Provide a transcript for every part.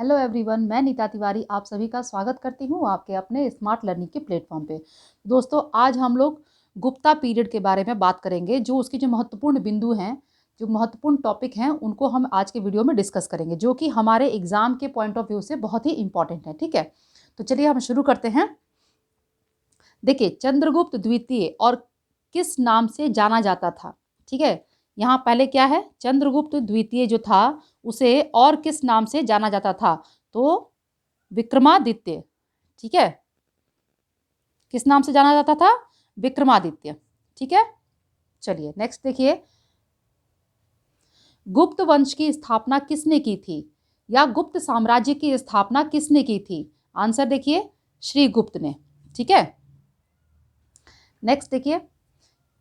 Hello everyone, मैं नीता तिवारी आप सभी का स्वागत करती हूँ आपके अपने स्मार्ट लर्निंग के प्लेटफॉर्म पे। दोस्तों, आज हम लोग गुप्ता पीरियड के बारे में बात करेंगे। जो उसके जो महत्वपूर्ण बिंदु हैं, जो महत्वपूर्ण टॉपिक हैं, उनको हम आज के वीडियो में डिस्कस करेंगे, जो कि हमारे एग्जाम के पॉइंट ऑफ व्यू से बहुत ही इंपॉर्टेंट है। ठीक है, तो चलिए हम शुरू करते हैं। देखिए, चंद्रगुप्त द्वितीय और किस नाम से जाना जाता था। ठीक है, यहाँ पहले क्या है, चंद्रगुप्त द्वितीय जो था उसे और किस नाम से जाना जाता था, तो विक्रमादित्य। ठीक है, किस नाम से जाना जाता था, विक्रमादित्य। ठीक है, चलिए नेक्स्ट देखिए, गुप्त वंश की स्थापना किसने की थी, या गुप्त साम्राज्य की स्थापना किसने की थी। आंसर देखिए, श्री गुप्त ने। ठीक है, नेक्स्ट देखिए,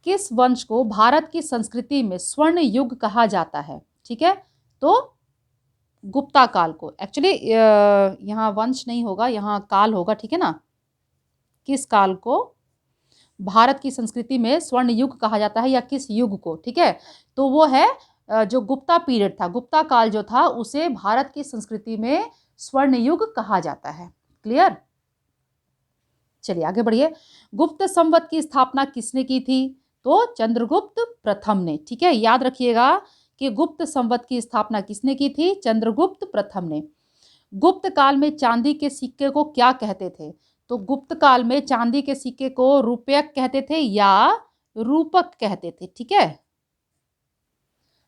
किस वंश को भारत की संस्कृति में स्वर्ण युग कहा जाता है। ठीक है, तो गुप्ता काल को। एक्चुअली यहाँ वंश नहीं होगा, यहाँ काल होगा। ठीक है ना, किस काल को भारत की संस्कृति में स्वर्ण युग कहा जाता है, या किस युग को। ठीक है, तो वो है जो गुप्ता पीरियड था, गुप्ता काल जो था, उसे भारत की संस्कृति में स्वर्ण युग कहा जाता है। क्लियर, चलिए आगे बढ़िए। गुप्त संवत की स्थापना किसने की थी, तो चंद्रगुप्त प्रथम ने। ठीक है, याद रखिएगा कि गुप्त संवत की स्थापना किसने की थी, चंद्रगुप्त प्रथम ने। गुप्त काल में चांदी के सिक्के को क्या कहते थे, तो गुप्त काल में चांदी के सिक्के को रुपयक कहते थे या रूपक कहते थे। ठीक है,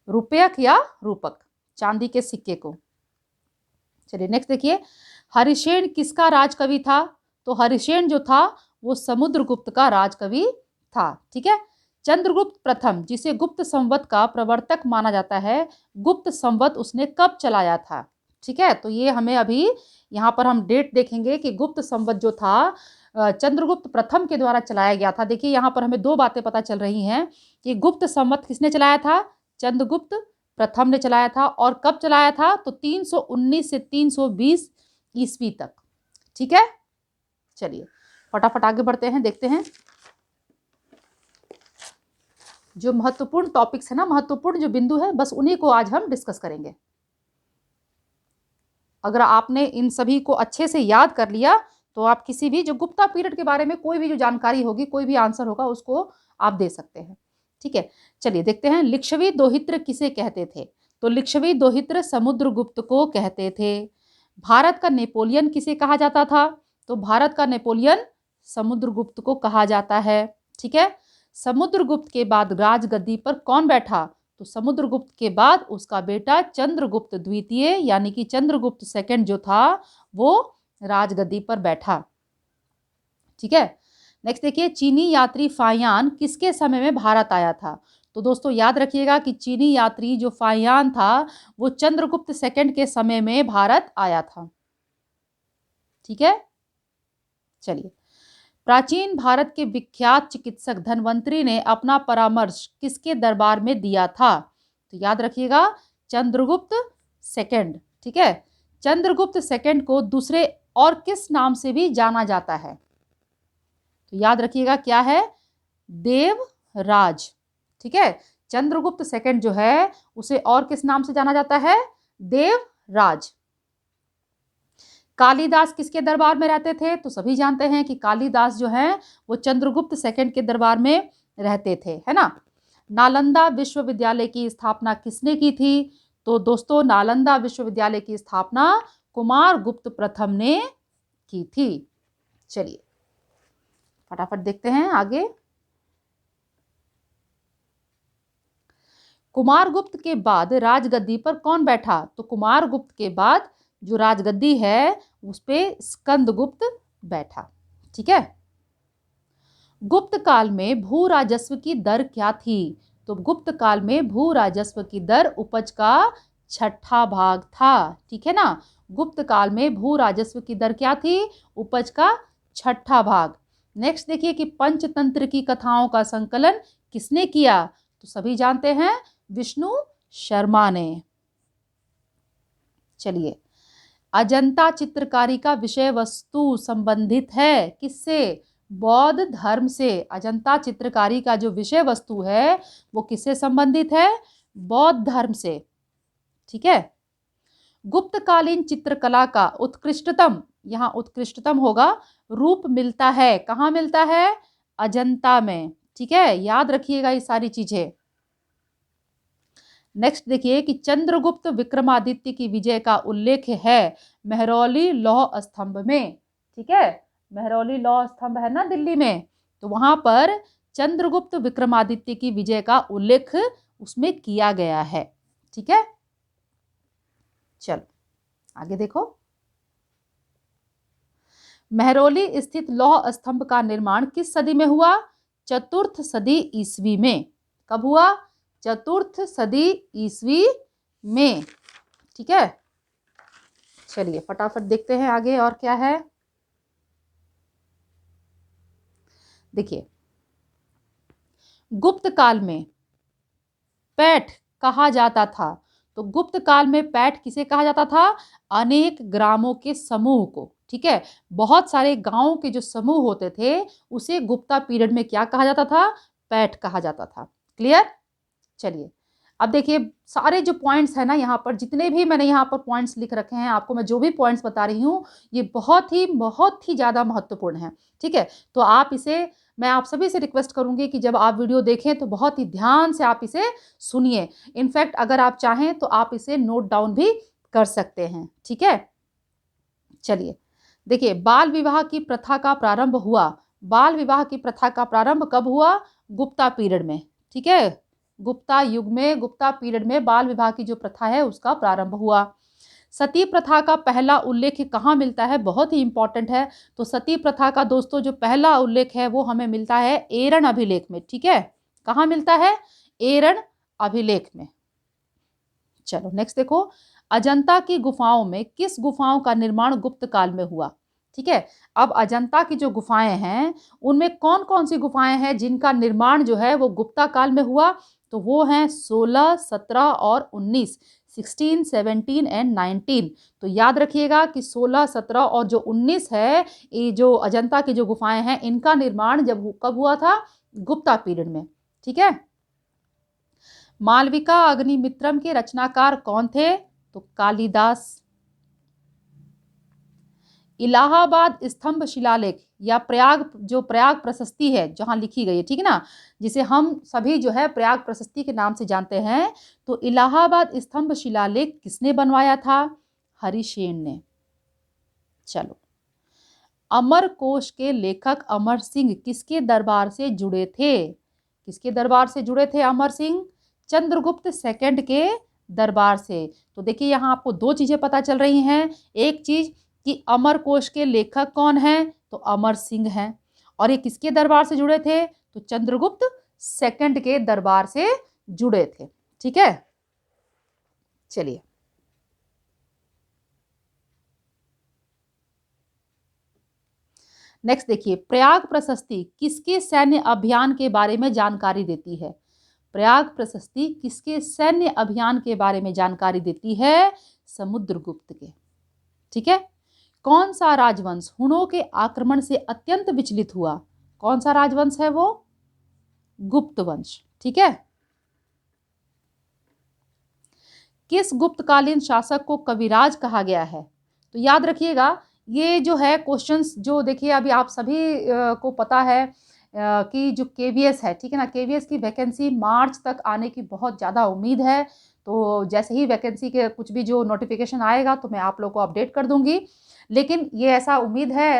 रुपयक या रूपक, चांदी के सिक्के को। चलिए नेक्स्ट देखिए, हरिशेन किसका राजकवि था, तो हरिशेन जो था वो समुद्रगुप्त का राजकवि था। ठीक है, चंद्रगुप्त प्रथम, जिसे गुप्त संवत का प्रवर्तक माना जाता है, गुप्त संवत उसने कब चलाया था। ठीक है, तो ये हमें अभी यहाँ पर हम डेट देखेंगे कि गुप्त संवत जो था चंद्रगुप्त प्रथम के द्वारा चलाया गया था। देखिए यहाँ पर हमें दो बातें पता चल रही हैं कि गुप्त संवत किसने चलाया था, चंद्रगुप्त प्रथम ने चलाया था, और कब चलाया था, तो 319 से 320 ईस्वी तक। ठीक है, चलिए फटाफट आगे बढ़ते हैं, देखते हैं जो महत्वपूर्ण टॉपिक्स है ना, महत्वपूर्ण जो बिंदु है, बस उन्हीं को आज हम डिस्कस करेंगे। अगर आपने इन सभी को अच्छे से याद कर लिया तो आप किसी भी जो गुप्ता पीरियड के बारे में कोई भी जो जानकारी होगी, कोई भी आंसर होगा, उसको आप दे सकते हैं। ठीक है, चलिए देखते हैं, लिच्छवी दोहित्र किसे कहते थे, तो लिच्छवी दोहित्र समुद्रगुप्त को कहते थे। भारत का नेपोलियन किसे कहा जाता था, तो भारत का नेपोलियन समुद्रगुप्त को कहा जाता है। ठीक है, समुद्रगुप्त के बाद राजगद्दी पर कौन बैठा, तो समुद्रगुप्त के बाद उसका बेटा चंद्रगुप्त द्वितीय यानी कि चंद्रगुप्त सेकंड जो था वो राजगद्दी पर बैठा। ठीक है, नेक्स्ट देखिए, चीनी यात्री फायान किसके समय में भारत आया था, तो दोस्तों याद रखिएगा कि चीनी यात्री जो फायान था वो चंद्रगुप्त सेकंड के समय में भारत आया था। ठीक है, चलिए, प्राचीन भारत के विख्यात चिकित्सक धन्वंतरी ने अपना परामर्श किसके दरबार में दिया था, तो याद रखिएगा चंद्रगुप्त सेकंड। ठीक है, चंद्रगुप्त सेकंड को दूसरे और किस नाम से भी जाना जाता है, तो याद रखिएगा क्या है, देवराज। ठीक है, चंद्रगुप्त सेकंड जो है उसे और किस नाम से जाना जाता है, देवराज। कालिदास किसके दरबार में रहते थे, तो सभी जानते हैं कि कालिदास जो है वो चंद्रगुप्त सेकंड के दरबार में रहते थे, है ना। नालंदा विश्वविद्यालय की स्थापना किसने की थी, तो दोस्तों नालंदा विश्वविद्यालय की स्थापना कुमारगुप्त प्रथम ने की थी। चलिए फटाफट देखते हैं आगे। कुमारगुप्त के बाद राजगद्दी पर कौन बैठा, तो कुमारगुप्त के बाद जो राजगद्दी है उस पे स्कंदगुप्त बैठा। ठीक है, गुप्त काल में भू राजस्व की दर क्या थी, तो गुप्त काल में भू राजस्व की दर उपज का छठा भाग था। ठीक है ना, गुप्त काल में भू राजस्व की दर क्या थी, उपज का छठा भाग। नेक्स्ट देखिए कि पंचतंत्र की कथाओं का संकलन किसने किया, तो सभी जानते हैं विष्णु शर्मा ने। चलिए, अजंता चित्रकारी का विषय वस्तु संबंधित है किससे, बौद्ध धर्म से। अजंता चित्रकारी का जो विषय वस्तु है वो किससे संबंधित है, बौद्ध धर्म से। ठीक है, गुप्तकालीन चित्रकला का उत्कृष्टतम, यहाँ उत्कृष्टतम होगा, रूप मिलता है, कहाँ मिलता है? अजंता में। ठीक है, याद रखिएगा ये सारी चीजें। नेक्स्ट देखिए कि चंद्रगुप्त विक्रमादित्य की विजय का उल्लेख है मेहरौली लौह स्तंभ में। ठीक है, मेहरौली लौह स्तंभ है ना दिल्ली में, तो वहां पर चंद्रगुप्त विक्रमादित्य की विजय का उल्लेख उसमें किया गया है। ठीक है, चलो आगे देखो। मेहरौली स्थित लौह स्तंभ का निर्माण किस सदी में हुआ? चतुर्थ सदी ईस्वी में। कब हुआ? चतुर्थ सदी ईस्वी में। ठीक है, चलिए फटाफट देखते हैं आगे और क्या है। देखिए, गुप्त काल में पैठ कहा जाता था, तो गुप्त काल में पैठ किसे कहा जाता था? अनेक ग्रामों के समूह को। ठीक है, बहुत सारे गांवों के जो समूह होते थे उसे गुप्ता पीरियड में क्या कहा जाता था? पैठ कहा जाता था। क्लियर? चलिए अब देखिए सारे जो पॉइंट्स है ना, यहाँ पर जितने भी मैंने यहाँ पर पॉइंट्स लिख रखे हैं, आपको मैं जो भी पॉइंट्स बता रही हूँ ये बहुत ही ज़्यादा महत्वपूर्ण है। ठीक है, तो आप इसे, मैं आप सभी से रिक्वेस्ट करूंगी कि जब आप वीडियो देखें तो बहुत ही ध्यान से आप इसे सुनिए। इनफैक्ट अगर आप चाहें तो आप इसे नोट डाउन भी कर सकते हैं। ठीक है, चलिए देखिए, बाल विवाह की प्रथा का प्रारंभ हुआ। बाल विवाह की प्रथा का प्रारंभ कब हुआ? गुप्ता पीरियड में। ठीक है, गुप्ता युग में, गुप्ता पीरियड में बाल विवाह की जो प्रथा है उसका प्रारंभ हुआ। सती प्रथा का पहला उल्लेख कहाँ मिलता है? बहुत ही इंपॉर्टेंट है। तो सती प्रथा का दोस्तों जो पहला उल्लेख है वो हमें मिलता है एरन अभिलेख में। ठीक है, कहाँ मिलता है? एरन अभिलेख में। चलो नेक्स्ट देखो, अजंता की गुफाओं में किस गुफाओं का निर्माण गुप्त काल में हुआ? ठीक है, अब अजंता की जो गुफाएं हैं उनमें कौन कौन सी गुफाएं हैं जिनका निर्माण जो है वो गुप्ता काल में हुआ? तो वो हैं 16, 17 और 19, 16, 17 एंड 19। तो याद रखिएगा कि 16, 17 और जो 19 है, ये जो अजंता की जो गुफाएं हैं इनका निर्माण जब कब हुआ था? गुप्ता पीरियड में। ठीक है, मालविका अग्निमित्रम के रचनाकार कौन थे? तो कालिदास। इलाहाबाद स्तंभ शिलालेख या प्रयाग, जो प्रयाग प्रशस्ति है जहां लिखी गई है, ठीक है ना, जिसे हम सभी जो है प्रयाग प्रशस्ति के नाम से जानते हैं, तो इलाहाबाद स्तंभ शिलालेख किसने बनवाया था? हरिसेन ने। चलो, अमर कोश के लेखक अमर सिंह किसके दरबार से जुड़े थे? किसके दरबार से जुड़े थे अमर सिंह? चंद्रगुप्त सेकंड के दरबार से। तो देखिए यहाँ आपको दो चीजें पता चल रही हैं। एक चीज कि अमर कोश के लेखक कौन हैं? तो अमर सिंह हैं। और ये किसके दरबार से जुड़े थे? तो चंद्रगुप्त सेकंड के दरबार से जुड़े थे। ठीक है, चलिए नेक्स्ट देखिए, प्रयाग प्रशस्ति किसके सैन्य अभियान के बारे में जानकारी देती है? प्रयाग प्रशस्ति किसके सैन्य अभियान के बारे में जानकारी देती है? समुद्रगुप्त के। ठीक है, कौन सा राजवंश हुणों के आक्रमण से अत्यंत विचलित हुआ? कौन सा राजवंश है वो? गुप्त वंश। ठीक है, किस गुप्तकालीन शासक को कविराज कहा गया है? तो याद रखिएगा ये जो है क्वेश्चंस, जो देखिए अभी आप सभी को पता है कि जो केवीएस है, ठीक है ना, केवीएस की वैकेंसी मार्च तक आने की बहुत ज़्यादा उम्मीद है। तो जैसे ही वैकेंसी के कुछ भी जो नोटिफिकेशन आएगा तो मैं आप लोग को अपडेट कर दूंगी। लेकिन ये ऐसा उम्मीद है,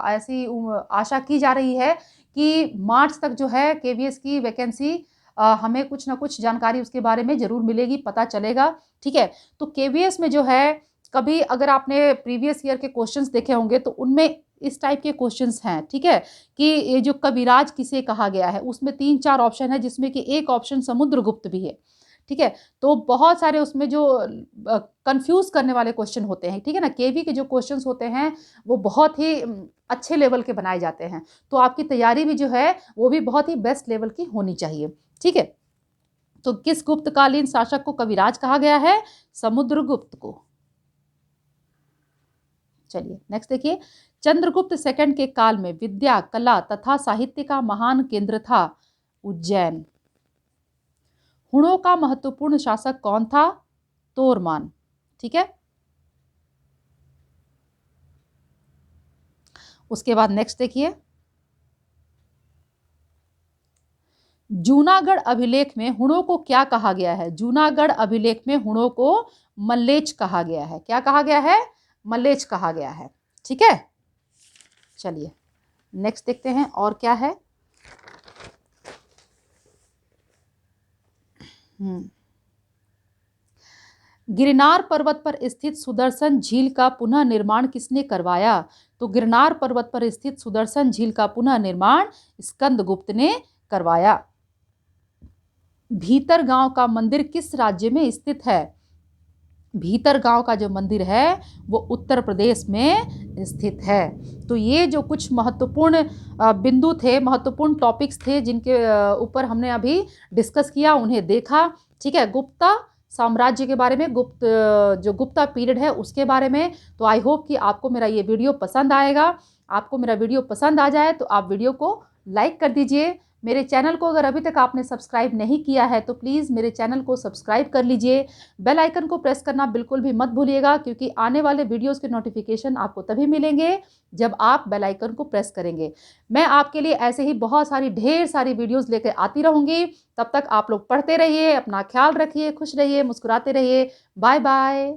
ऐसी आशा की जा रही है कि मार्च तक जो है केवीएस की वैकेंसी, हमें कुछ ना कुछ जानकारी उसके बारे में ज़रूर मिलेगी, पता चलेगा। ठीक है, तो केवीएस में जो है, कभी अगर आपने प्रीवियस ईयर के क्वेश्चंस देखे होंगे तो उनमें इस टाइप के क्वेश्चंस हैं। ठीक है, कि ये जो कविराज किसे कहा गया है, उसमें 3-4 ऑप्शन है जिसमें कि एक ऑप्शन समुद्रगुप्त भी है। ठीक है, तो बहुत सारे उसमें जो कंफ्यूज करने वाले क्वेश्चन होते हैं, ठीक है ना, केवी के जो क्वेश्चंस होते हैं वो बहुत ही अच्छे लेवल के बनाए जाते हैं। तो आपकी तैयारी भी जो है वो भी बहुत ही बेस्ट लेवल की होनी चाहिए। ठीक है, तो किस गुप्तकालीन शासक को कविराज कहा गया है? समुद्रगुप्त को। चलिए नेक्स्ट देखिए, चंद्रगुप्त सेकंड के काल में विद्या, कला तथा साहित्य का महान केंद्र था उज्जैन। हुणों का महत्वपूर्ण शासक कौन था? तोरमान। ठीक है, उसके बाद नेक्स्ट देखिए, जूनागढ़ अभिलेख में हुणों को क्या कहा गया है? जूनागढ़ अभिलेख में हुणों को मल्लेच कहा गया है। क्या कहा गया है? मल्लेच कहा गया है। ठीक है, चलिए नेक्स्ट देखते हैं और क्या है। गिरनार पर्वत पर स्थित सुदर्शन झील का पुनः निर्माण किसने करवाया? तो गिरनार पर्वत पर स्थित सुदर्शन झील का पुनः निर्माण स्कंदगुप्त ने करवाया। भीतर गांव का मंदिर किस राज्य में स्थित है? भीतर गांव का जो मंदिर है वो उत्तर प्रदेश में स्थित है। तो ये जो कुछ महत्वपूर्ण बिंदु थे, महत्वपूर्ण टॉपिक्स थे जिनके ऊपर हमने अभी डिस्कस किया, उन्हें देखा। ठीक है, गुप्ता साम्राज्य के बारे में, जो गुप्ता पीरियड है उसके बारे में। तो आई होप कि आपको मेरा ये वीडियो पसंद आएगा। आपको मेरा वीडियो पसंद आ जाए तो आप वीडियो को लाइक कर दीजिए। मेरे चैनल को अगर अभी तक आपने सब्सक्राइब नहीं किया है तो प्लीज़ मेरे चैनल को सब्सक्राइब कर लीजिए। बेल आइकन को प्रेस करना बिल्कुल भी मत भूलिएगा, क्योंकि आने वाले वीडियोस के नोटिफिकेशन आपको तभी मिलेंगे जब आप बेल आइकन को प्रेस करेंगे। मैं आपके लिए ऐसे ही बहुत सारी ढेर सारी वीडियोस लेकर आती रहूँगी। तब तक आप लोग पढ़ते रहिए, अपना ख्याल रखिए, खुश रहिए, मुस्कुराते रहिए। Bye bye.